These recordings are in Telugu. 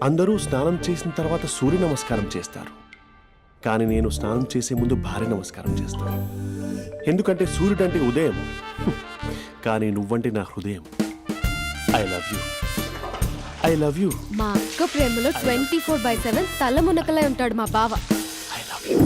అందరూ స్నానం చేసిన తర్వాత సూర్య నమస్కారం చేస్తారు, కానీ నేను స్నానం చేసే ముందు భార్య నమస్కారం చేస్తాను. ఎందుకంటే సూర్యుడు అంటే ఉదయం, కానీ నువ్వంటే నా హృదయం. I love you, I love you. మా అక్క ప్రేమలో 24/7 తల మునకలై ఉంటాడు మా బావ. I love you.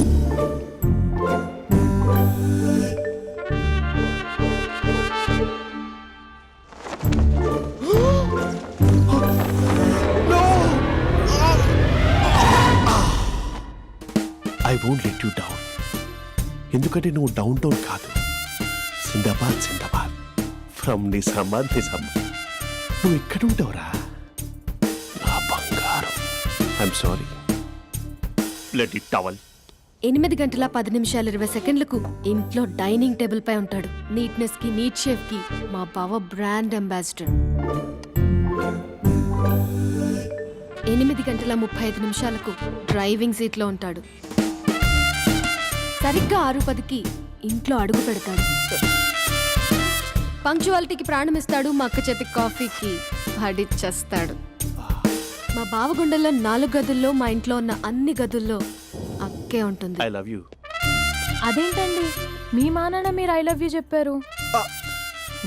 I won't let you down. ఎందుకంటే నువ్వు డౌన్ టౌన్ కాదు, జిందాబాద్ జిందాబాద్ ఫ్రమ్ నిజామాబాద్ నిజామాబాద్. నువ్వు ఇక్కడ ఉంటావురా నా బంగారం. I'm sorry, let it towel. 8 గంటల 10 నిమిషాలు 20 సెకండ్లకు ఇంట్లో డైనింగ్ టేబుల్ పై ఉంటాడు. నీట్నెస్ కి, నీట్ షేఫ్ కి మా బావ బ్రాండ్ అంబాసిడర్. 8 గంటల 35 నిమిషాలకు డ్రైవింగ్ సీట్ లో ఉంటాడు. సరిగ్గా 6:10కి ఇంట్లో అడుగు పెడతాడు. పంక్చువాలిటీకి ప్రాణమిస్తాడు. మా అక్క చేతి కాఫీకి పడిచ్చేస్తాడు. మా బావ గుండెల్లో 4 గదుల్లో, మా ఇంట్లో ఉన్న అన్ని గదుల్లో అక్కే ఉంటుంది. I love you. అదేంటండి మీ మానాన్న మీరు ఐ లవ్ యూ చెప్పారు,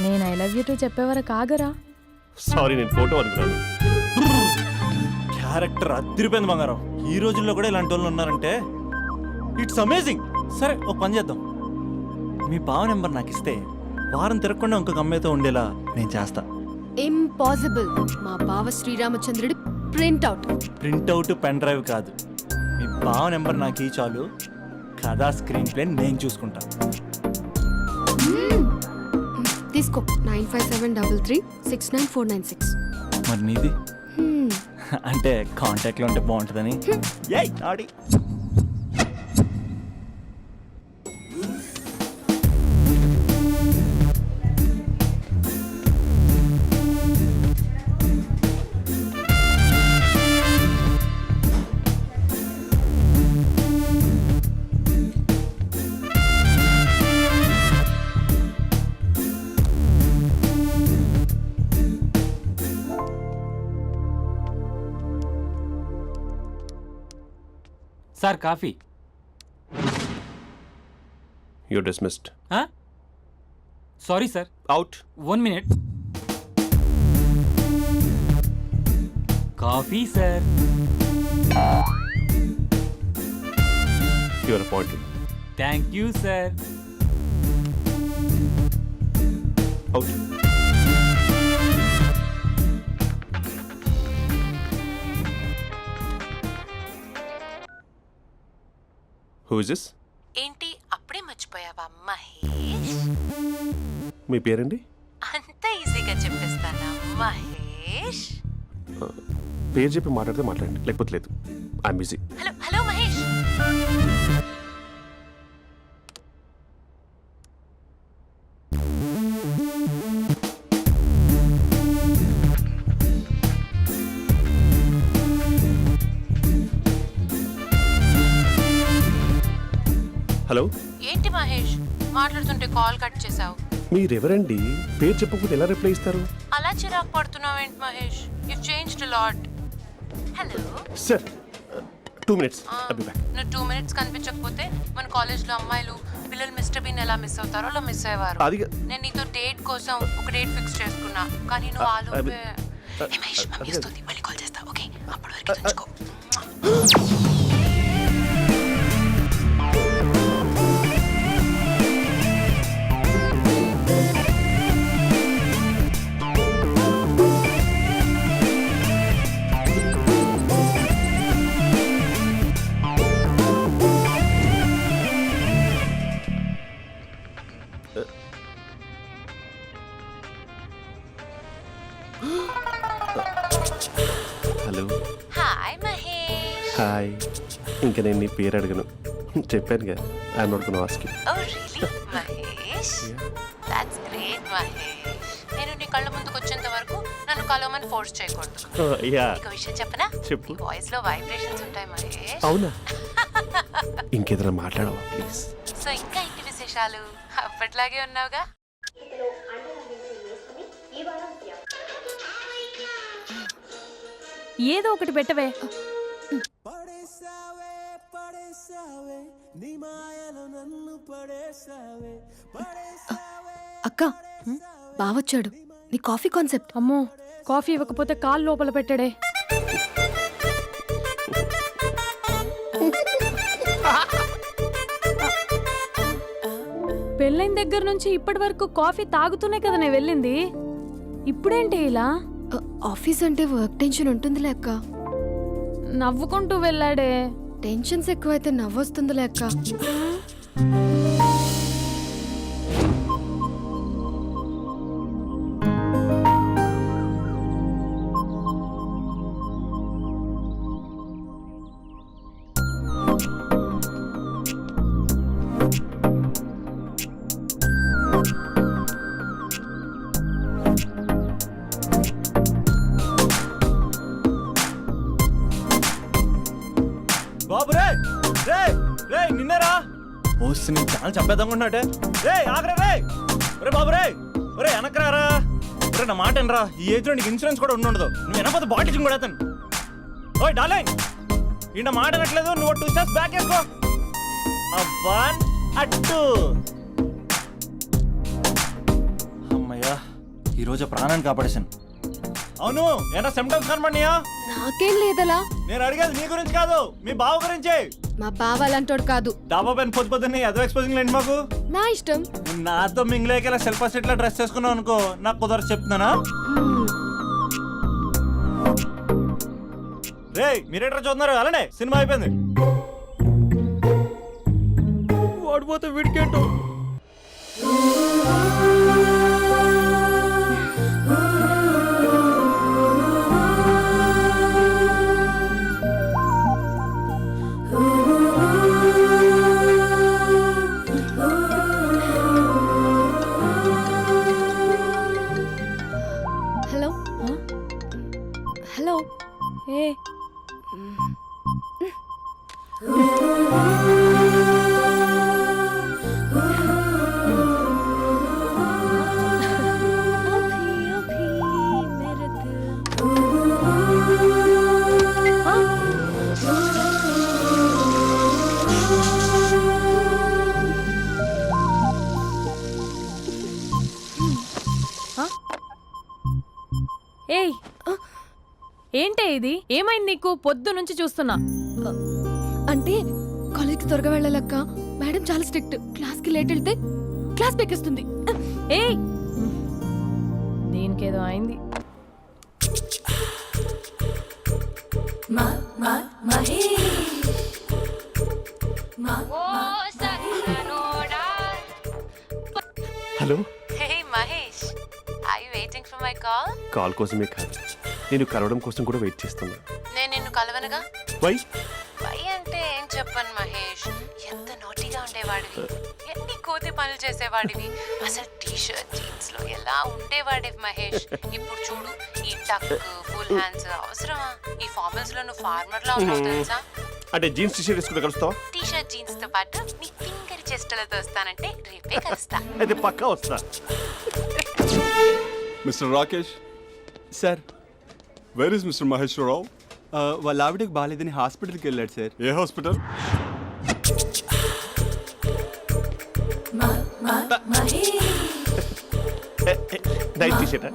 నేను ఐ లవ్ యూ టు చెప్పేవరకు ఆగరా? సారీ, నేను ఫోటో అనుకున్నాను. క్యారెక్టర్ అదిరిపోయింది బంగారం. ఈ రోజుల్లో కూడా ఇలాంటి వాళ్ళు ఉన్నారంటే ఇట్స్ అమేజింగ్. సరే ఒక పని చేద్దాం, మీ బావ నెంబర్ నాకు ఇస్తే వారం తిరగకుండా ఇంకొక అమ్మాయితో ఉండేలా నేను చేస్తా. ఇంపాసిబుల్. మా బావ శ్రీరామచంద్రుడి ప్రింట్అవుట్. ప్రింట్అవుట్ పెన్ డ్రైవ్ కాదు, మీ బావ నెంబర్ నాకు ఈ చాలు. కథా స్క్రీన్ ప్లే నేను చూసుకుంటా. తీసుకో. 9573369496. మరి నీది అంటే కాంటాక్ట్లో ఉంటే బాగుంటుందని. ఏయ్ ఆడి sir coffee. You dismissed. Sorry sir. Out. 1 minute. Coffee sir. You are appointed. Thank you sir. Out. Who is this? ఏంటి అప్పుడే మర్చిపోయావా మహేష్? మీ పేరండి? అంత ఈజీగా చెప్పేస్తానా మహేష్? పేరు చెప్పి మాట్లాడితే మాట్లాడండి, లేకపోతే లేదు. I'm busy. Hello hello Mahesh. Hello. ఏంటి మహేష్ మాట్లాడుతుంటే కాల్ కట్ చేసావు? మీరెవరండి? పేరు చెప్పకపోతే ఎలా రిప్లై ఇస్తారు? అలా చిరాకు పడుతున్నావు ఏంటి Mahesh? You changed a lot. Hello sir, 2 minutes. I'll be back. నువ్వు 2 minutes కనిపించకపోతే మన కాలేజ్లో అమ్మాయిలు పిల్లలు మిస్టర్ బీన్ ఎలా మిస్ అవుతారో అలా మిస్ అయ్యేవారు. అది నేను నీతో డేట్ కోసం ఒక డేట్ ఫిక్స్ చేసుకున్నా, కానీ నువ్వు ఆలోపే. మహేష్ మమ్మీ వస్తుంది, మళ్ళీ కాల్ చేస్తా. ఓకే, అప్పటి వరకు తెచ్చుకో. హలో. హాయ్ మహేష్. హాయ్. ఇంకా నేను నీ పేరు అడగను, చెప్పాను కదా. I'm not gonna ask you. Oh really Mahesh? That's great Mahesh. నేను నీ కళ్ళ ముందుకు వచ్చేంత వరకు నన్ను కలవమని ఫోర్స్ చేయకూడదు. యా. ఒక విషయం చెప్పనా? చెప్పు. నీ వాయిస్ లో వైబ్రేషన్స్ ఉంటాయి మహేష్. అవునా? ఇంకేదైనా మాట్లాడవా ప్లీజ్? సో ఇంకా ఇంటి విశేషాలు అప్పట్లాగే ఉన్నావుగా? ఏదో ఒకటి పెట్టవే. అక్క బావొచ్చాడు. నీ కాఫీ కాన్సెప్ట్. అమ్మో, కాఫీ ఇవ్వకపోతే కాలు లోపల పెట్టడే. పెళ్ళైన దగ్గర నుంచి ఇప్పటి వరకు కాఫీ తాగుతూనే కదా నేను వెళ్ళింది. ఇప్పుడేంటి ఇలా? ఆఫీస్ అంటే వర్క్ టెన్షన్ ఉంటుందిలే అక్క. నవ్వుకుంటూ వెళ్ళాడే. టెన్షన్స్ ఎక్కువైతే నవ్వొస్తుందిలే అక్క. బాబు రే రే రే నిన్నేరా వస్తే నేను చాలా చంపేద్దామనుకున్నాటే. రే ఆగరా రే. రే బాబు రే. రే వెనకరారా. రే నా మాట వినరా. ఈ ఏజ్లో నీకు ఇన్సూరెన్స్ కూడా ఉండదు. నువ్వు వినకపోతే బాటిల్ కూడా అతను. ఓయ్ డార్లింగ్, ఈ నా మాట వినట్లేదు. నువ్వు 2 స్టెప్స్ బ్యాక్ వేసుకో. అబ్బా అట్టు. అమ్మయ్యా, ఈరోజు ప్రాణాన్ని కాపాడేశాను. అవును, ఏనా సిమ్టమ్స్ కనబడినాయా? నాకేం లేదలా. నేను అడిగేది నీ గురించి కాదు, మీ బావ గురించి. మా బావ అలాంటోడు కాదు. డాబా పైన పొద్దు పొద్దున్నే అదో ఎక్స్పోజింగ్ లేండి మాకు. నా ఇష్టం. నువ్వు నాతో మింగిలేక సెల్ఫ్ అసెట్ లా డ్రెస్ చేసుకున్నావు అనుకో, నాకు కుదరదు చెప్తున్నానా? రే మీరేట్రా చూస్తున్నారు? అలానే సినిమా అయిపోయింది. వాడిపోతే వీడికేంటో. Hello hello. ఏ ఏయ్, ఏంటే ఇది? ఏమైంది నీకు? పొద్దు నుంచి చూస్తున్నా. అంటే కాలేజ్కి త్వరగా వెళ్ళాలక్క. మేడం చాలా స్ట్రిక్ట్. క్లాస్కి లేట్ వెళ్తే క్లాస్ పెక్కిస్తుంది. ఏయ్, దీనికేదో అయింది. Hello. Hey Mahesh, I waiting for my call. Call కోసమే కాదు, నేను కలవడం కోసం కూడా వెయిట్ చేస్తున్నా. నేను నిన్ను కలవనుగా. వై? వై అంటే ఏం చెప్పను మహేష్. ఎంత నోటిగా ఉండేవాడివి, ఎన్ని కోతి పనులు చేసేవాడివి. అసలు టీ షర్ట్ జీన్స్ లో ఎలా ఉండేవాడివి మహేష్. ఇప్పుడు చూడు, ఈ టక్ ఫుల్ హ్యాండ్స్ అవసరమా? ఈ ఫార్మల్స్ లో నువ్వు ఫార్మర్ లా ఉన్నావు తెలుసా. అంటే జీన్స్ టీ షర్ట్ వేసుకుంటే కలుస్తావా? టీ షర్ట్ జీన్స్ తో పాటు నీ ఫింగర్ చెస్టలతో వస్తానంటే రేపే కలుస్తా. అయితే పక్కా వస్తా. Mister Rakesh, sir, where is mister Maheswara Rao? వాళ్ళ ఆవిడకి బాగాలేదని హాస్పిటల్కి వెళ్ళాడు సార్. ఏ hospital? Night T-shirt.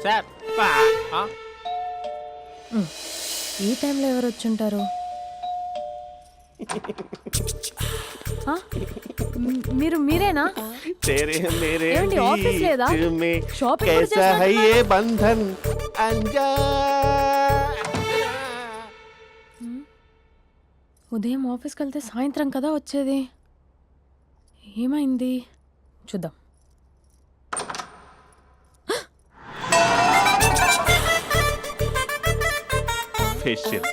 Sir ఈ టైంలో ఎవరు వచ్చుంటారు? ఆ? మీరేనా? तेरे मेरे ఏమండి, ఆఫీస్ లేదా? बीच में షాపింగ్ కూడా कैसा है చేసినట్టున్నారు? ये बंधन अंजा ఉదయం ఆఫీస్కి వెళ్తే సాయంత్రం కదా వచ్చేది. ఏమైంది చూద్దాం. फेशियल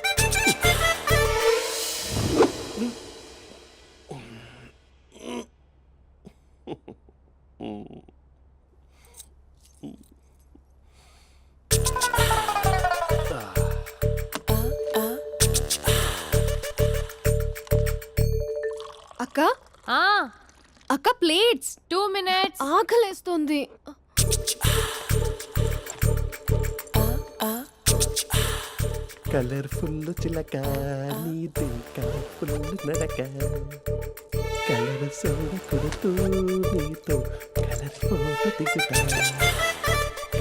అక్క ఆ, అక్క ప్లేట్స్ 2 minutes. ఆకలేస్తుంది. కలర్ఫుల్ చిలక నీదే కలర్ఫుల్ నడక కలర్ సోడ కొడుతూ నీతో కలర్ ఫోటో దిగుతా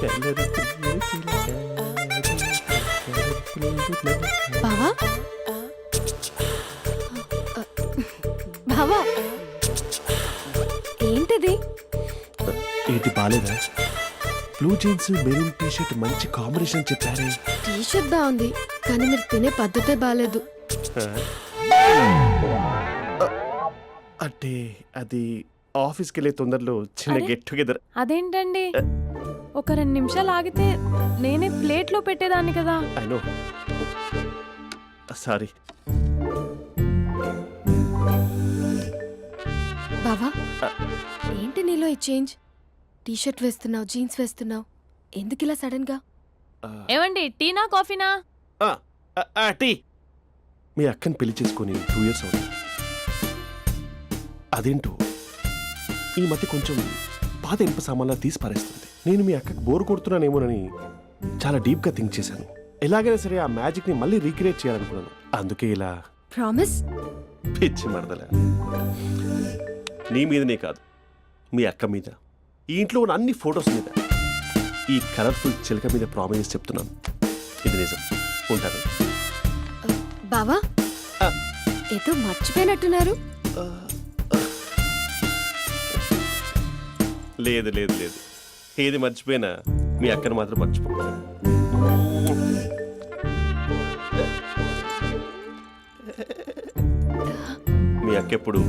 కలర్ఫుల్ చిలక కలర్ఫుల్ నడక. బావా బావా ఏంటిది? ఏంటి బాలేదా? Blue jeans maroon T shirt మంచి కాంబినేషన్ చెప్పారే. టీ షర్ట్ బాగుంది కానీ మీరు తినే పద్ధతే బాగాలేదు. అంటే అది ఆఫీస్కి వెళ్ళే తొందరలో చిన్న అరే. Get together. అదేంటండి, ఒక 2 నిమిషాలు ఆగితే నేనే ప్లేట్లో పెట్టేదాన్ని కదా. I know, sorry. బావా ఏంటి నీలో ఈ చేంజ్? టీ షర్ట్ వేస్తున్నావు, జీన్స్ వేస్తున్నావు, ఎందుకు ఇలా సడన్ గా? ఏమండి, టీనా కాఫీనా? టీ. మీ అక్కని పెళ్లి చేసుకొని 2 years అవుతుంది. అదేంటో ఈ మధ్య కొంచెం పాత ఇనుప సామాన్లా తీసి పారేస్తుంది. నేను మీ అక్కకి బోర్ కొడుతున్నానేమోనని చాలా డీప్గా థింక్ చేశాను. ఎలాగైనా సరే ఆ మ్యాజిక్ని మళ్ళీ రీక్రియేట్ చేయాలనుకున్నాను. అందుకే ఇలా ప్రామిస్? పిచ్చి మరదల. నీ మీదనే కాదు, మీ అక్క మీద, ఈ ఇంట్లో ఉన్న అన్ని ఫొటోస్ మీద, ఈ కలర్ఫుల్ చిలక మీద ప్రామిస్ చెప్తున్నాను. ఇది నిజం. ఉంటాను. బావా ఆ. ఏదో మర్చిపోయినట్టున్నారు. లేదు లేదు లేదు, ఏది మర్చిపోయినా మీ అక్కను మాత్రం మర్చిపో. మీ అక్క ఎప్పుడు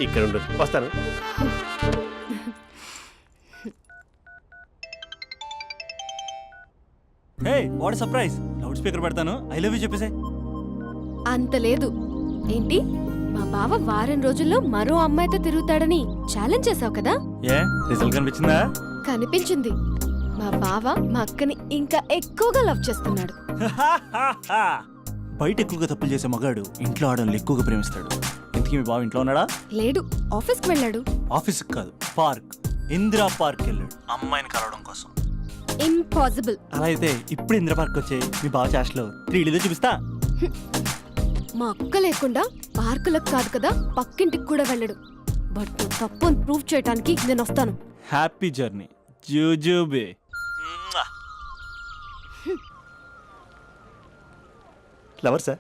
ఇక్కడ ఉండదు. వస్తాను. Hey what surprise. Loud speaker పెడతాను, ఐ లవ్ యూ చెప్పేసే. అంత లేదు. ఏంటి, మా బావ వారం రోజుల్లో మరో అమ్మాయితో తిరుగుతాడని ఛాలెంజ్ చేసావు కదా? ఏ రిజల్ట్ కనిపించిందా? కనిపించింది. మా బావ మా అక్కని ఇంకా ఎక్కువగా లవ్ చేస్తున్నాడు. బయట ఎక్కువగా తప్పులు చేసే మగాడు ఇంట్లో ఆడవాళ్ళు ఎక్కువగా ప్రేమిస్తాడు. ఇంతకీ మీ బావ ఇంట్లో ఉన్నాడా? లేడు, ఆఫీస్కి వెళ్ళాడు. ఆఫీస్కి కాదు, పార్క్, ఇందిరా పార్క్ వెళ్ళాడు అమ్మాయిని కలవడం కోసం. ఇంపాసిబుల్. అలా అయితే ఇప్పుడు ఇందిరా పార్క్ వచ్చే మీ బావ చాష్లో 3Dలో చూపిస్తా. మా అక్క లేకుండా పార్కులకు కాదు కదా పక్కింటికి కూడా వెళ్ళడు. బట్ నువ్వు తప్పు అని ప్రూవ్ చేయడానికి నేను వస్తాను. హ్యాపీ జర్నీ జూజూబే. Lover sir,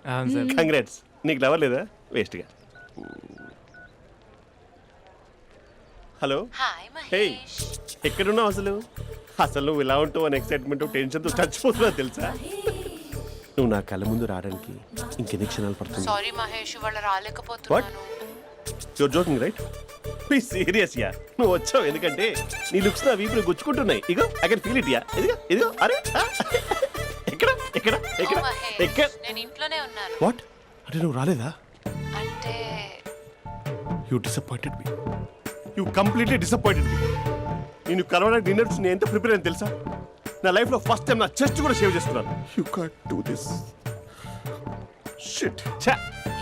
congrats. నీకు లవర్ లేదా? వేస్ట్గా. హలో. Hi hey, Mahesh. ఎక్కడున్నావు అసలు? అసలు నువ్వు ఇలా ఉంటావు అని ఎక్సైట్మెంట్ టెన్షన్తో చచ్చిపోతున్నావు తెలుసా? నువ్వు నా కళ్ళ ముందు రావడానికి ఇంకెన్ని క్షణాలు పడుతుంది? సారీ మహేష్, ఇవాళ రాలేకపోతున్నాను. Your joking right? Please serious yeah. నువ్వు వచ్చావు ఎందుకంటే నీ లుక్స్ నా వీపుని గుచ్చుకుంటున్నాయి. ఇగో I can feel it yeah. ఇదిగో ఇదిగో. అరే ఎక్కడ ఎక్కడ ఎక్కడ ఓ మహేష్, ఎక్కడ? నేను ఇంట్లోనే ఉన్నాను. వాట్ అంటే నువ్వు రాలేదా? అంటే you disappointed me. You completely disappointed me. నేను కలవడానికి డిన్నర్స్ నేను ఎంత ప్రిపేర్ అని తెలుసా? నా లైఫ్లో ఫస్ట్ టైం నా చెస్ట్ కూడా సేవ్ చేస్తున్నాను. You can't do this. Shit. ఛా.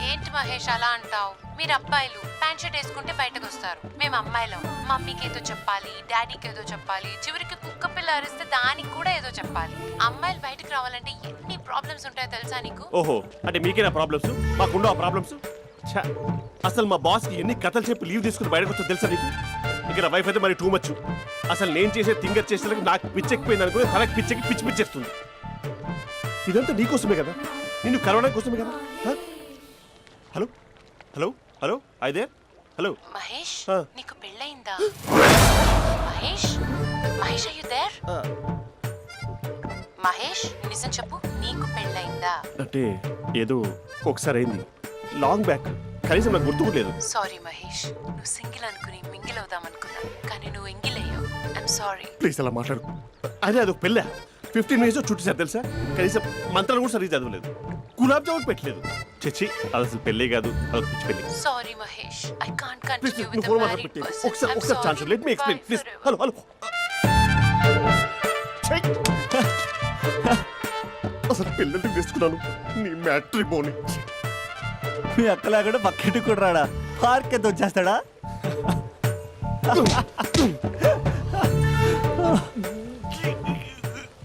ఏంటి మహేష్ అలా అంటావు? మీరు అబ్బాయిలు ప్యాంట్ షర్ట్ వేసుకుంటే బయటకు వస్తారు. మేము అమ్మాయిలం, మమ్మీకి ఏదో చెప్పాలి, డాడీకి ఏదో చెప్పాలి, చివరికి కుక్క పిల్ల అరిస్తే దానికి కూడా ఏదో చెప్పాలి. అమ్మాయిలు బయటకు రావాలంటే ఎన్ని ప్రాబ్లమ్స్ ఉంటాయో తెలుసా నీకు? ఓహో, అంటే మీకేనా ప్రాబ్లమ్స్? మాకుండా ఆ ప్రాబ్లమ్స్? ఛా. అసలు మా బాస్కి ఎన్ని కథలు చెప్పి లీవ్ తీసుకుని బయటకు వచ్చా తెలుసా నీకు? ఇక వైఫ్ అయితే మరి టూ మచ్. అసలు నేను చేసే థింగర్ చేసేందుకు నాకు పిచ్చెక్కిపోయింది అనుకుని తనకు పిచ్చెక్కి పిచ్చి పిచ్చేస్తుంది. ఇదంతా నీకోసమే కదా, నిన్ను కరోనా కోసమే కదా. హ? హలో హలో హలో అయితే హలో మహేష్ ఆ. నీకు పెళ్ళయిందా? Mahesh Mahesh are you there? మహేష్ నిజం చెప్పు, నీకు పెళ్ళయిందా? అంటే ఏదో ఒకసారి అయింది, లాంగ్ బ్యాక్, కనీసం నాకు గుర్తు కూడా లేదు. సారీ మహేష్, నువ్వు సింగిల్ అనుకుని మింగిల్ అవుదాం అనుకున్నా, కానీ నువ్వు ఎంగిల్ అయ్యావు. I'm sorry. ప్లీజ్ అలా మాట్లాడు. అదే అదొక పెళ్ళ 15 మినిట్స్ చుట్టూ సార్ తెలుసా, కనీసం మంత్రాలు కూడా సరిగ్గా చదవలేదు, గులాబ్ జామున్ పెట్టలేదు. చచ్చి అది అసలు పెళ్ళే కాదు, అదొక పిచ్చి పెళ్ళి. Sorry Mahesh, I can't please continue నువ్వు విత్ ద ఫోన్ మ్యారీడ్ మాట్లాడి పర్సన్. ఒకసారి chance let me explain please. Hello hello అసలు పెళ్ళంటే తీసుకున్నాను నీ మ్యాట్రీ బోని. మీ అక్కలాగడ పక్కింటికి కూడా రాడా, పార్క్ ఎంత వచ్చేస్తాడా?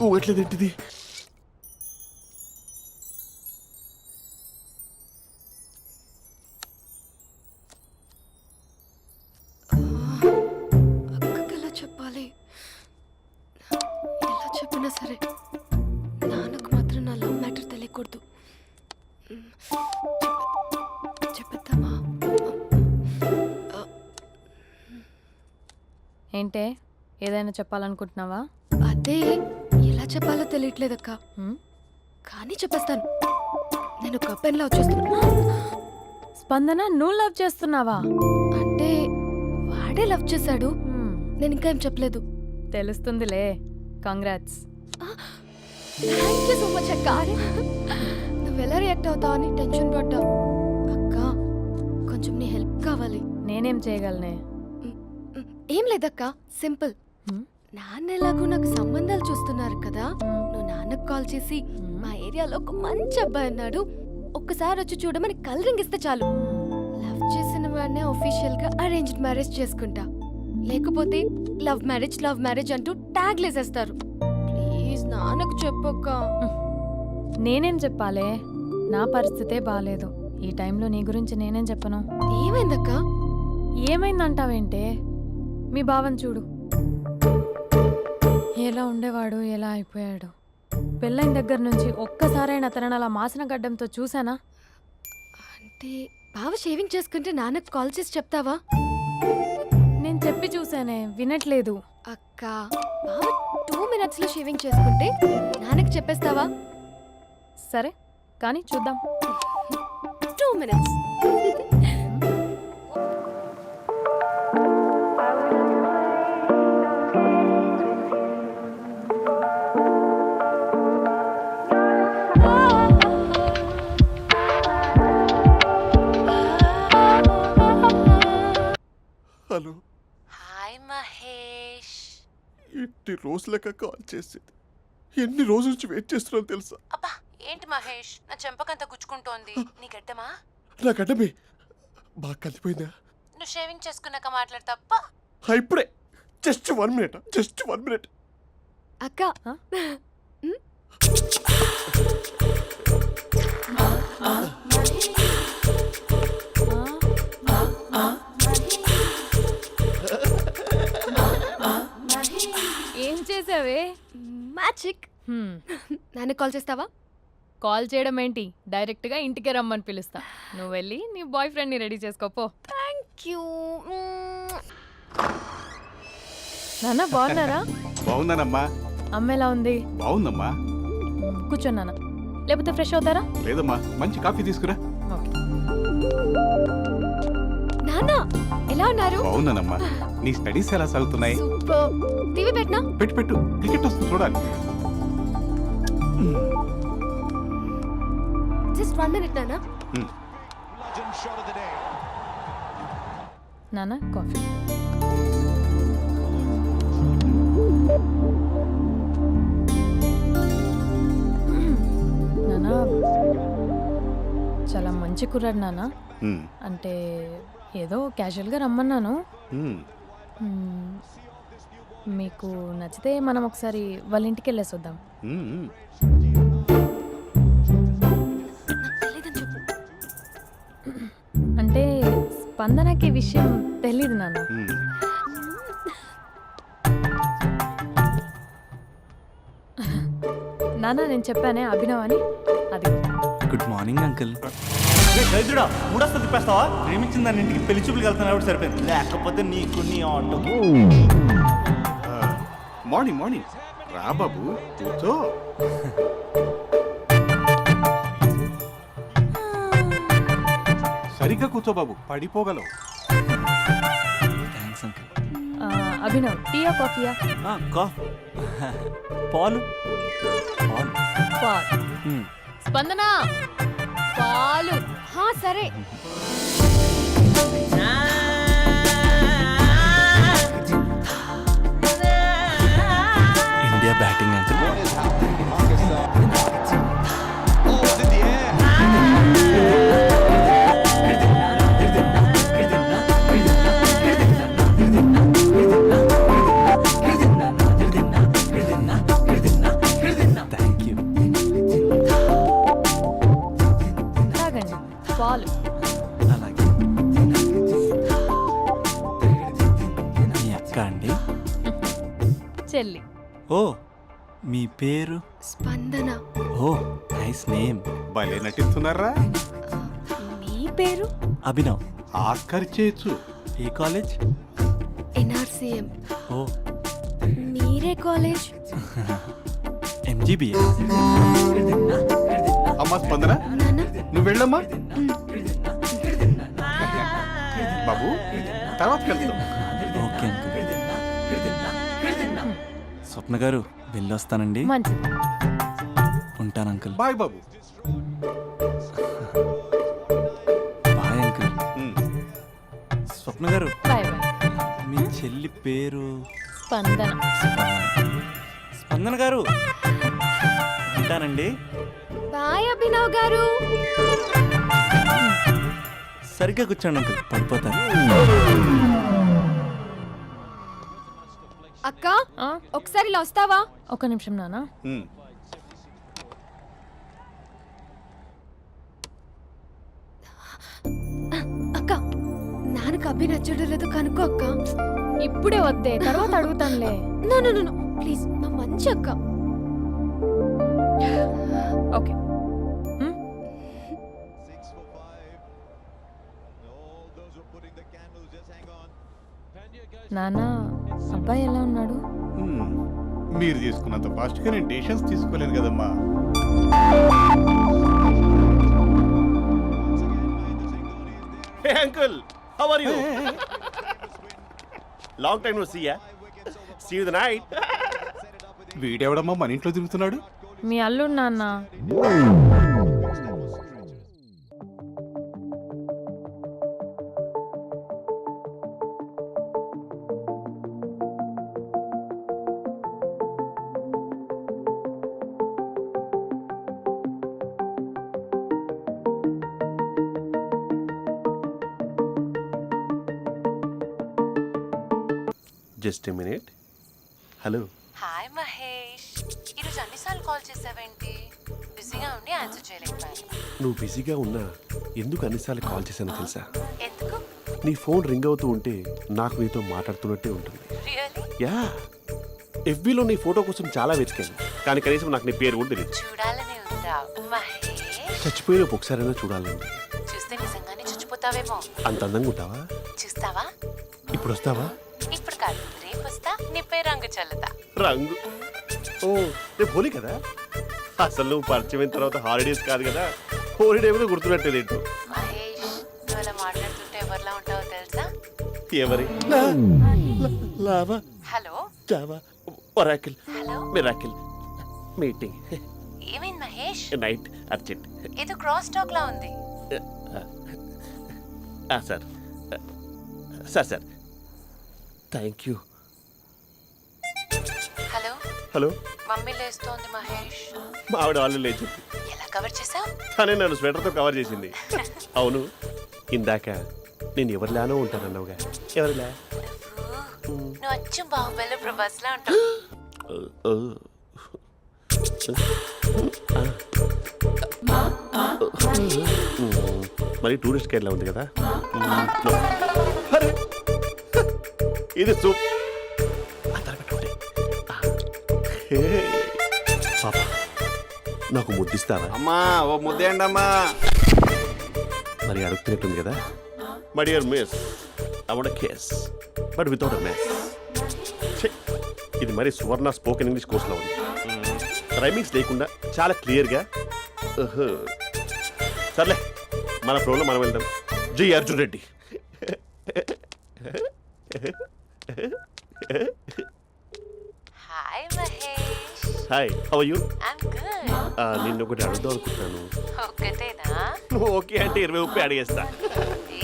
ఊగట్లేదేంటిది? అక్కకి ఎలా చెప్పాలి? ఎలా చెప్పినా సరే నాన్నకు మాత్రం నా లవ్ మ్యాటర్ తెలియకూడదు. చెప్పేద్దామా? ఏంటే ఏదైనా చెప్పాలనుకుంటున్నావా? అదే ఎలా చెప్పాలో తెలియట్లేదక్క, హ్మ్? కానీ చెప్పేస్తాను. నేను ఒక అబ్బాయిని లవ్ చేస్తున్నా. స్పందన నువ్వు లవ్ చేస్తున్నావా? అంటే వాడే లవ్ చేశాడు, హ్మ్, నేను ఇంకా ఏం చెప్పలేదు. తెలుస్తుందిలే. Congrats. Thank you so much అక్క. నువ్వు ఎలా రియాక్ట్ అవుతావు అని టెన్షన్ పడ్డా. అక్క కొంచెం నీ హెల్ప్ కావాలి. నేనేం చేయగలనే? ఏం లేదక్క, సింపుల్. హ్మ్? నాన్న ఎలాగో నాకు సంబంధాలు చూస్తున్నారు కదా, నువ్వు నాన్నకు కాల్ చేసి మా ఏరియాలో ఒక మంచి అబ్బాయి అన్నాడు, ఒక్కసారి వచ్చి చూడమని కలరింగ్ ఇస్తే చాలు. లవ్ చేసిన వాడినే ఒఫీషియల్ గా అరేంజ్డ్ మ్యారేజ్ చేసుకుంటా, లేకపోతే లవ్ మ్యారేజ్ అంటూ ట్యాగ్ లేసేస్తారు. ప్లీజ్ నాన్నకు చెప్పక్క. నేనేం చెప్పాలే? నా పరిస్థితే బాలేదు. ఈ టైంలో నీ గురించి నేనేం చెప్పను? ఏమైందక్క? ఏమైందంటావేంటే? మీ భావం చూడు, ఎలా ఉండేవాడు, ఎలా అయిపోయాడు. పెళ్ళైన దగ్గర నుంచి ఒక్కసారైనా తనని అలా మాసిన గడ్డంతో చూసానా? అంటే బావ షేవింగ్ చేసుకుంటే నాన్నకు కాల్ చేసి చెప్తావా? నేను చెప్పి చూసానే, వినట్లేదు. అక్క బావ 2 minutes లో షేవింగ్ చేసుకుంటే నాన్నకు చెప్పేస్తావా? సరే కానీ చూద్దాం. 2 minutes. Hello, hi Mahesh. ఎన్ని రోజులక కాల్ చేసేది, ఎన్ని రోజుల నుంచి వెయిట్ చేస్తున్నాను తెలుసా? అబ్బా ఏంటి మహేష్, నా చెంపకంత గుచ్చుకుంటోంది. నీ గడ్డమా? నా గడ్డమే బాగా కలిపోయిందా? నువ్వు షేవింగ్ చేసుకున్నాక మాట్లాడు తప్ప. ఇప్పుడే జస్ట్ 1 minute. అక్క ఏం చేసావే? మ్యాజిక్. నాన్నకు కాల్ చేస్తావా? కాల్ చేయడం ఏంటి, డైరెక్ట్గా ఇంటికే రమ్మని పిలుస్తా. నువ్వు వెళ్ళి నీ బాయ్ ఫ్రెండ్ని రెడీ చేసుకోపో. Thank you. నాన్న బాగున్నారా? బాగున్నానమ్మా. అమ్మ ఎలా ఉంది? బాగుందమ్మా. కూర్చోను నాన్న, లేకపోతే ఫ్రెష్ అవుతారా? లేదమ్మా, మంచి కాఫీ తీసుకురా. ఓకే. నాన్న ఎలా ఉన్నారు? బాగున్నానమ్మా. నీ స్టడీస్ ఎలా సాగుతున్నాయి? సూపర్. టీవీ పెట్టనా? పెట్టు, క్రికెట్ వస్తుంది చూడాలి. జస్ట్ 1 minute నాన్న. నాన్న కాఫీ. నాన్న చాలా మంచి కుర్రాడు నాన్న. అంటే ఏదో క్యాజువల్గా రమ్మన్నాను. మ్మ్. మీకు నచ్చితే మనం ఒకసారి వాళ్ళ ఇంటికి వెళ్ళేసి వద్దాం. నాకు తెలీదని చెప్పు. అంటే స్పందనకి విషయం తెలీదు నాన్న. నాన్న నేను చెప్పానే అభినవ్ అని అది గుడ్ మార్నింగ్ అంకుల్. దరిద్రుడా మూడొస్తా తిప్పేస్తావా? ప్రేమించిన దాని ఇంటికి పెళ్లి చూపులు వెళ్తాను కాబట్టి సరిపోయింది, లేకపోతే నీకు నీ ఆటో. మార్నింగ్ మార్నింగ్ రా బాబు కూర్చో. సరిగ్గా కూర్చో బాబు, పడిపోగలవు. Thanks uncle. అభినవ్ టీయా కాఫీయా? పాలు పాల్. స్పందన పాలు. హా సరే. India batting uncle. Thank you. తాగండి పాలు. అలాగే. మీ అక్క అండి? చెల్లి. ఓ మీ పేరు? స్పందన. ఓ నైస్ నేమ్. భలే నటిస్తున్నారా? మీ పేరు? అభినవ్. ఆస్కర్ చేయొచ్చు. ఏ కాలేజ్? ఎన్ఆర్సీఎం. ఓ మీరే కాలేజ్? ఎంజీబీఏ. అమ్మా స్పందన నాన్న నువ్వు వెళ్ళమ్మా. బాబు తర్వాత వెళ్తాం. Okay uncle. స్వప్న గారు వెళ్ళొస్తానండి. మంచిది. ఉంటాను అంకుల్. బాయ్ బాబు. Bye uncle. ఉమ్. స్వప్న గారు బాయ్ బాయ్. మీ చెల్లి పేరు? స్పందన. స్పందన గారు ఉంటానండి. బాయ్ అభినవ్ గారు. సరిగ్గా కూర్చోండి అంకుల్, పడిపోతాను. అక్క ఆ, ఒకసారి ఇలా వస్తావా? ఒక్క నిమిషం నాన్న. ఉమ్. అక్క నాన్నకు అభి నచ్చడం లేదో కనుక్కో అక్క. ఇప్పుడే వద్దే, తర్వాత అడుగుతానులే. నో నో నో ప్లీజ్, మా మంచి అక్క. ఓకే. నాన్న అబ్బాయి ఎలా ఉన్నాడు? ఉమ్. మీరు తీసుకున్నంత ఫాస్ట్గా నేను డెసిషన్స్ తీసుకోలేదు కదమ్మా. Hey uncle, how are you? Long time no see ya. See you the night. వీడెవడమ్మా మన ఇంట్లో తిరుగుతున్నాడు? మీ అల్లుడు నాన్న. Just a minute. Hello. Hi Mahesh, ఈరోజు అన్నిసార్లు కాల్ చేసావేంటి? బిజీగా ఉండి ఆన్సర్ చేయలేకపోయాను. నువ్వు బిజీగా ఉన్నా ఎందుకు అన్నిసార్లు కాల్ చేశానో తెలుసా? ఎందుకు? నీ ఫోన్ రింగ్ అవుతూ ఉంటే నాకు నీతో మాట్లాడుతున్నట్టే ఉంటుంది. రియల్లీ? యా, ఎఫ్బీలో నీ ఫోటో కోసం చాలా వెతికాను, కానీ కనీసం నాకు నీ పేరు కూడా తెలియదు. చూడాలని ఉందా మహేష్? చచ్చిపోయిన ఒకసారైనా చూడాలండి. చూస్తే నిజంగానే చచ్చిపోతావేమో. అంత అందంగా ఉంటావా? చూస్తావా? ఇప్పుడు వస్తావా? ఇప్పుడు కాదు, రేపు వస్తా, నీపై రంగు చల్లుతా. రంగు? ఓ రేపు హోలీ కదా. అసలు నువ్వు పరిచయం అయిన తర్వాత హాలిడేస్ కాదు కదా, హోలిడే కూడా గుర్తున్నట్టేది ఏంటో. మహేష్, నువ్వు అలా మాట్లాడుతుంటే ఎవరిలా ఉంటావో తెలుసా? ఎవరి? Lava, hello Java, Oracle, hello, miracle, meeting, ఏమైంది మహేష్? Night, urgent. ఏదో క్రాస్ టాక్ లా ఉంది. Sir sir sir thank you. Hello, hello, mummy లేస్తోంది మహేష్. మా ఆవిడ వాళ్ళు లేచి ఎలా కవర్ చేసావు? తనే నన్ను స్వెటర్తో కవర్ చేసింది. అవును, ఇందాక నేను ఎవరిలానో ఉంటానన్నావుగా, ఎవరిలా? నువ్వు అచ్చం బాహుబలి ప్రభాస్ లా ఉంటావు. మరి టూరిస్ట్ గైడ్లా ఉంది కదా. అరే, ఇది సూప్. పాప నాకు ముద్దిస్తావా? అమ్మా ఓ ముద్దేయండి అమ్మా. మరి అడుగుతున్నట్టుంది కదా. My dear miss, I want kiss but without a mess. ఇది మరి సువర్ణ స్పోకెన్ ఇంగ్లీష్ కోర్సులో ఉంది. రైమింగ్స్ లేకుండా చాలా క్లియర్గా. సర్లే, మన ప్రోలో మనం వెళ్దాం. జై Arjun Reddy. Hi Mahesh. Hi, how are you? I'm good. నిన్ను ఒకటి అడుగుదాం అనుకుంటున్నాను. ఒక్కటేనా? నువ్వు ఓకే అంటే 20 అడిగేస్తా.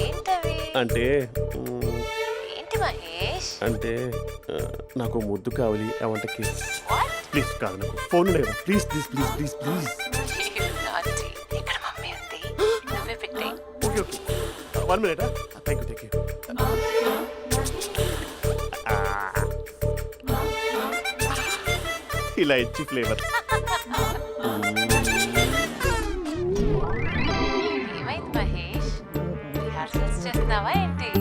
ఏంటవి? అంటే ఏంటి మహేష్? అంటే నాకు ముద్దు కావాలి. I want kiss. What? Please కాదు, నాకు ఫోన్ లేదా? Please please please please please. నాటి. ఇక్కడ మమ్మీ ఉంది, నువ్వే పెట్టే. Okay okay, 1 minute. Thank you. ఇలా ఇచ్చి ఫ్లేవర్. ఏమైంది మహేష్? రిహార్సల్స్ చేస్తున్నావా ఏంటి?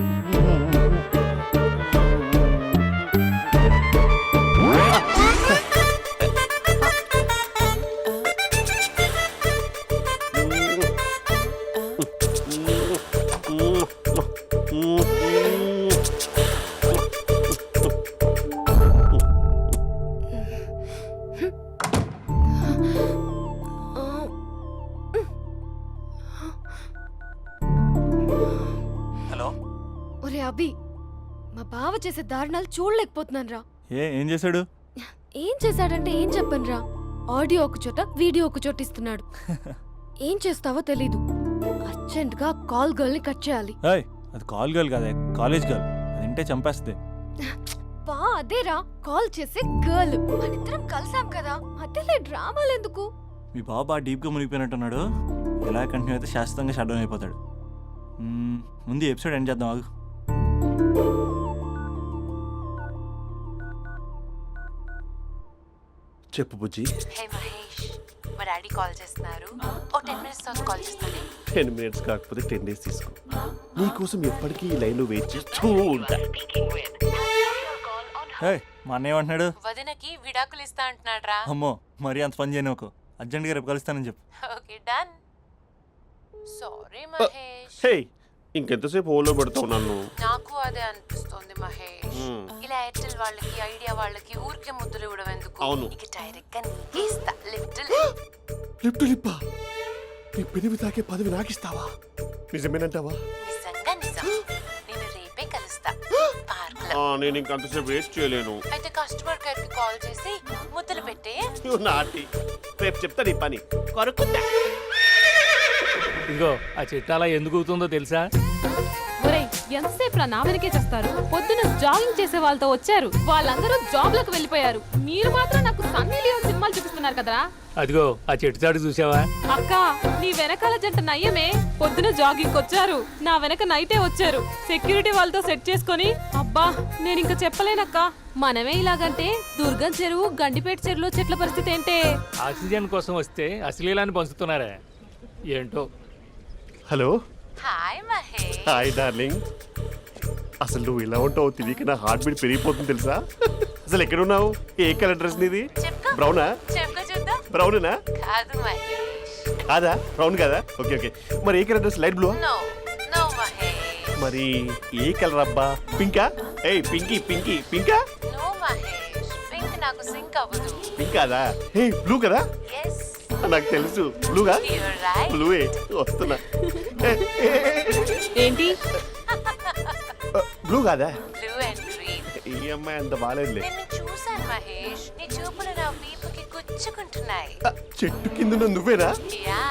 హలో. ఒరే అభి, మా బావ చేసే దారుణాలు చూడలేకపోతున్నాను రా. ఏం చేశాడు? ఏం చేశాడంటే ఏం చెప్పను రా. ఆడియో ఒక చోట, వీడియో ఒక చోట ఇస్తున్నాడు. ఏం చేస్తావో తెలీదు. అర్జెంట్ గా కాల్ గర్ల్ ని కట్ చేయాలి. ఏయ్, అది కాల్ గర్ల్ కాదే, కాలేజ్ గర్ల్. అది వింటే చంపేస్తుంది. బా అదేరా, కాల్ చేసే గర్ల్. మనిద్దరం కలిసాం కదా, మధ్యలో డ్రామాలు ఎందుకు? మీ బాబు బాగా డీప్గా మునిగిపోయినట్టున్నాడు. ఎలా కంటిన్యూ అయితే శాశ్వతంగా షట్ డౌన్ అయిపోతాడు. ముందు ఎపిసోడ్ ఎండ్ చేద్దాం, ఆగు. చెప్పు బుజ్జి. హే మహేష్, మా డాడీ కాల్ చేస్తున్నారు. ఓ 10 minutes తర్వాత కాల్ చేస్తాను. 10 minutes కాకపోతే 10 days తీసుకో. నీకోసం ఎప్పటికీ ఈ లైన్లో వెయిట్ చేస్తూ ఉంటా. ఏయ్, మా అన్నయ్య ఏమంటున్నాడు? వదినకి విడాకులు ఇస్తా అంటున్నాడు రా. అమ్మో, మరీ అంత పని చేయను. ఒక అర్జెంట్గా రేపు కలుస్తానని చెప్పు. Okay done. సారీ మహేష్. హే, ఇంకెంతసేపు హోల్లో పెడతావు నన్ను? నాకు అదే అనిపిస్తుంది మహేష్. ఇలా ఎయిర్టెల్ వాళ్ళకి, ఐడియా వాళ్ళకి ఊరికే ముద్దులు ఇవ్వడం ఎందుకు? అవును. ఇక డైరెక్ట్ గా నీకే ఇస్తా. లిటిల్ లిప్ టు లిప్పా? నీ పెనివి తాకే పదవి నాకిస్తావా? నిజమేనంటావా? నిజంగా నిజం. నేను రేపే కలుస్తా పార్క్ లో. నేను ఇంకంతసేపు వెయిట్ చేయలేను. అయితే కస్టమర్ కేర్ కి కాల్ చేసి ముద్దులు పెట్టే. నువ్వు నాటి. రేపు చెప్తా నీ పని. కొరుకుందా. ఇదిగో ఆ చెట్టు అలా ఎందుకు అవుతుందో తెలుసా? ఒరేయ్, ఎంతసేపు నా వెనకే చేస్తారు? పొద్దున జాగింగ్ చేసే వాళ్ళతో వచ్చారు, వాళ్ళందరూ జాబ్లకు వెళ్ళిపోయారు. మీరు మాత్రం నాకు సన్నీ లియోన్ సినిమాలు చూపిస్తున్నారు కదరా. అదిగో ఆ చెట్టు చాటు చూసావా? అక్క, నీ వెనకాల జంట నయ్యమే. పొద్దున జాగింగ్ వచ్చారు, నా వెనక నైటే వచ్చారు. సెక్యూరిటీ వాళ్ళతో సెట్ చేసుకొని, అబ్బా నేను ఇంకా చెప్పలేనక్క. మనమే ఇలాగంటే దుర్గం చెరువు, గండిపేట చెరువులో చెట్ల పరిస్థితి ఏంటే? ఆక్సిజన్ కోసం వస్తే అశ్లీలాన్ని పంచుతున్నారా ఏంటో. Hello. Hi Mahesh. Hi darling. అసలు నువ్వు ఇలా ఉంటావు తెలియక నా హార్ట్ బీట్ పెరిగిపోతుంది తెలుసా? అసలు ఎక్కడున్నావు? ఏ కలర్ డ్రెస్ నీది? చెప్పుకో. బ్రౌనా? చెప్పుకో చూద్దాం. బ్రౌనేనా? కాదు మహేష్. కాదా? బ్రౌన్ కదా? Okay okay. మరి ఏ colour dress? Light blue? No no Mahesh. మరి ఏ కలర్ అబ్బా? పింకా? ఏయ్ పింకీ పింకీ పింకా? నో మహేష్, పింక్ నాకు సింక్ అవ్వదు. పింక్ కాదా? ఏ బ్లూ కదా? ఎస్, నాకు తెలుసు. బ్లూగా? You're right. బ్లూవే వస్తున్నా. ఏంటి? బ్లూ కాదా? Blue and green. ఈ అమ్మాయి అంత బాగాలేదులే. నిన్ను చూశాను మహేష్, నీ చూపులు నా వీపుకి గుచ్చుకుంటున్నాయి. చెట్టు కింద నువ్వేనా? Yeah,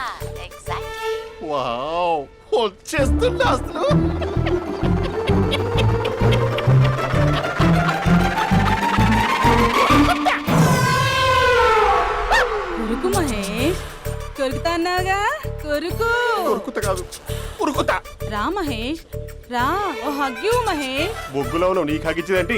exactly. వావ్, వచ్చేస్తున్నా అసలు. కొరుకు మహేష్, కొరుకుతా అన్నావుగా, కొరుకు. ఉరుకుతా కాదు, ఉరుకుతా. రా మహేష్, రా. ఓ హగ్గు మహేష్. బొగ్గులో ఉన్నావు, నీకు హగిచ్చిందేంటి?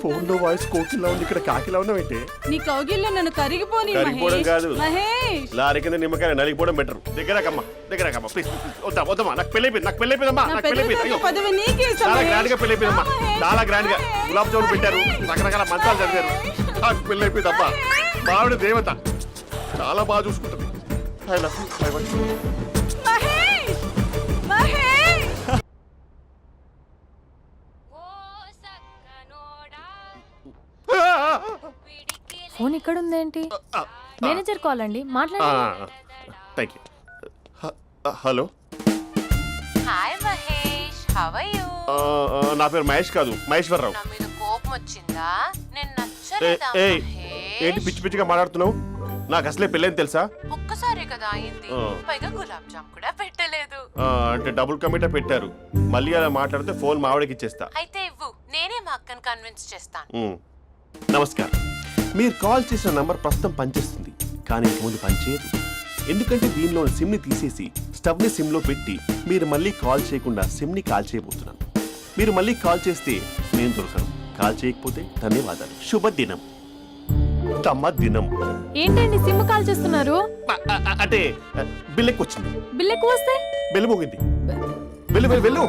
ఫోన్ లో వాయిస్ కోకిలా ఉంది, ఇక్కడ కాకిలా ఉన్నావేంటి? నీ కౌగిల్లో నన్ను కరిగిపోని కరిగిపోవడం మహేష్. కాదు. మహేష్, లారీ కింద నిమ్మకాయ నలిగిపోవడం బెటర్. దగ్గరకమ్మా, దగ్గరకమ్మా ప్లీజ్. వద్దా వద్దమ్మా, నాకు పెళ్ళైపోయింది, నాకు పెళ్ళైపోయిందమ్మా, నా నాకు పెళ్ళైపోయింది. పెద్ద అయ్యో, పదవి నీకే ఇస్తా చాలా మహేష్. గ్రాండ్ గా పెళ్ళైపోయిందమ్మా, రా మహేష్. చాలా గ్రాండ్ గా. మహేష్. గులాబ్ జామున్ పెట్టారు, రకరకాల మంచాలు చదివారు. నాకు పెళ్ళైపోయిందమ్మా. మావిడ దేవత. చాలా బాగా చూసుకుంటుంది. I love you. I want you. Mahesh Mahesh phone ఇక్కడ ఉందేంటి? మేనేజర్ కాల్ అండి, మాట్లాడండి. Thank you. Hello, hi Mahesh, how are you? నా పేరు మహేష్ కాదు, మహేశ్వరరావు. నా మీద కోపం వచ్చిందా? నేను నచ్చలేదా ఏయ్, ఏంటి మహేష్? పిచ్చి పిచ్చిగా మాట్లాడుతున్నావు? నాకు అసలే పెళ్ళని తెలుసా? ఒక్కసారే కదా అయింది, పైగా గులాబ్ జామ్ కూడా పెట్టలేదు. అంటే డబుల్ కమిటా పెట్టారు. మళ్ళీ అలా మాట్లాడితే ఫోన్ మావిడకి ఇచ్చేస్తా. అయితే ఇవ్వు, నేనే మా అక్కని కన్విన్స్ చేస్తాను. నమస్కారం. మీరు కాల్ చేసిన నంబర్ ప్రస్తుతం పనిచేస్తుంది, కానీ ఇంక ముందు పనిచేయదు. ఎందుకంటే దీనిలో సిమ్ని తీసేసి స్టవ్ని సిమ్లో పెట్టి మీరు మళ్ళీ కాల్ చేయకుండా సిమ్ని కాల్ చేయబోతున్నాను. మీరు మళ్ళీ కాల్ చేస్తే నేను దొరకను, కాల్ చేయకపోతే ధన్యవాదాలు. శుభదినం. తమ దినం. ఏంటండి సిమ్ కాల్ చేస్తున్నారు? అంటే బిల్ ఎక్కువ వచ్చింది. బిల్ ఎక్కువ వస్తే బెల్లు మోగింది. వెళ్ళు వెళ్ళు వెళ్ళు.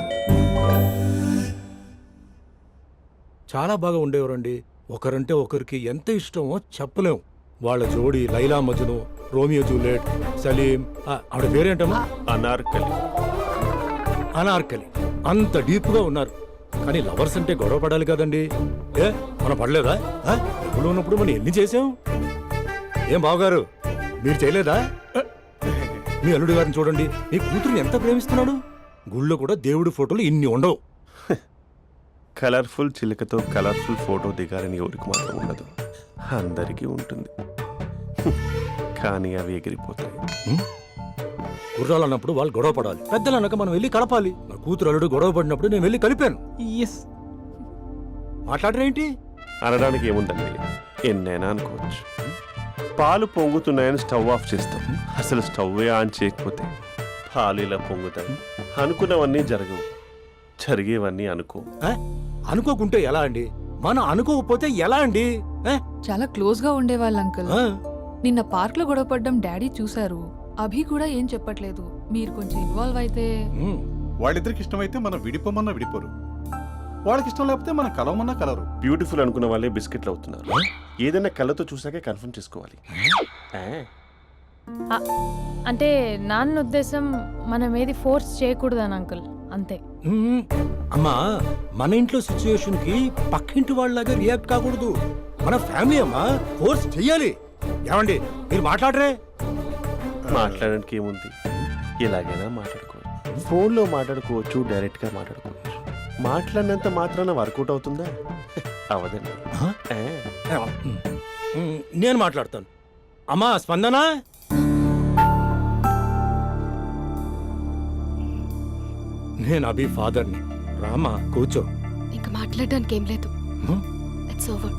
చాలా బాగా ఉండేవారండి. ఒకరంటే ఒకరికి ఎంత ఇష్టమో చెప్పలేం. వాళ్ళ జోడి లైలా మజ్ను, రోమియో జూలియట్, సలీం, ఆవిడ పేరేంటమ్మా? అనార్కలి. అనార్కలి. అంత డీప్ గా ఉన్నారు. కానీ లవర్స్ అంటే గొడవ పడాలి కదండి. మనం పడలేదా? డబ్బులు ఉన్నప్పుడు మనం ఎన్ని చేసాం? ఏం బావగారు, మీరు చేయలేదా? మీ అల్లుడి గారిని చూడండి, మీ కూతురుని ఎంత ప్రేమిస్తున్నాడు. గుళ్ళో కూడా దేవుడి ఫోటోలు ఇన్ని ఉండవు. కలర్ఫుల్ చిలుకతో కలర్ఫుల్ ఫోటో దిగాలని ఎవరికి మాత్రం ఉండదు, అందరికీ ఉంటుంది. కానీ అవి ఎగిరిపోతాయి. గుర్రాలు అన్నప్పుడు వాళ్ళు గొడవ పడాలి, పెద్దలు అన్నాక మనం వెళ్ళి కలపాలి. నా కూతురు అల్లుడు గొడవ పడినప్పుడు నేను వెళ్ళి కలిపాను. మాట్లాడరేంటి? అనడానికి ఏముందండి, ఎన్నైనా అనుకోవచ్చు. పాలు పొంగుతున్నాయని స్టవ్ ఆఫ్ చేస్తాం, అసలు స్టవ్ ఆన్ చేయకపోతే పాలు ఇలా పొంగుతాయి. అనుకున్నవన్నీ జరగవు, జరిగేవన్నీ అనుకో. అనుకోకుంటే ఎలా అండి? మనం అనుకోకపోతే ఎలా అండి? చాలా క్లోజ్ గా ఉండేవాళ్ళు అంకుల్. నిన్న పార్క్ లో గొడవపడ్డం డాడీ చూశారు. అభి కూడా ఏం చెప్పట్లేదు. మీరు కొంచెం ఇన్వాల్వ్ అయితే. వాళ్ళిద్దరికి ఇష్టమైతే మనం విడిపోమన్నా విడిపోరు, వాళ్ళకి ఇష్టం లేకపోతే మనం కలవమన్నా కలరు. బ్యూటిఫుల్ అనుకున్న వాళ్ళే బిస్కెట్లు అవుతున్నారు. ఏదైనా కళ్ళతో చూసాకే కన్ఫర్మ్ చేసుకోవాలి. అంటే నాన్న ఉద్దేశం మనం ఏది ఫోర్స్ చేయకూడదని అంకుల్, అంతే. అమ్మా, మన ఇంట్లో సిచ్యుయేషన్ కి పక్కింటి వాళ్ళలాగా రియాక్ట్ కాకూడదు. మన ఫ్యామిలీ అమ్మా, ఫోర్స్ చెయ్యాలి. ఏమండి మీరు మాట్లాడరే? మాట్లాడడానికి ఏముంది, ఎలాగైనా మాట్లాడుకోవచ్చు. ఫోన్లో మాట్లాడుకోవచ్చు, డైరెక్ట్ గా మాట్లాడుకోవచ్చు. మాట్లాడినంత మాత్రాన వర్కౌట్ అవుతుందా? అవదండి. నేను మాట్లాడతాను. అమ్మా స్పందన, నేను అభి ఫాదర్ని. రామా కూర్చో. ఇంకా మాట్లాడడానికి ఏం లేదు. It's over.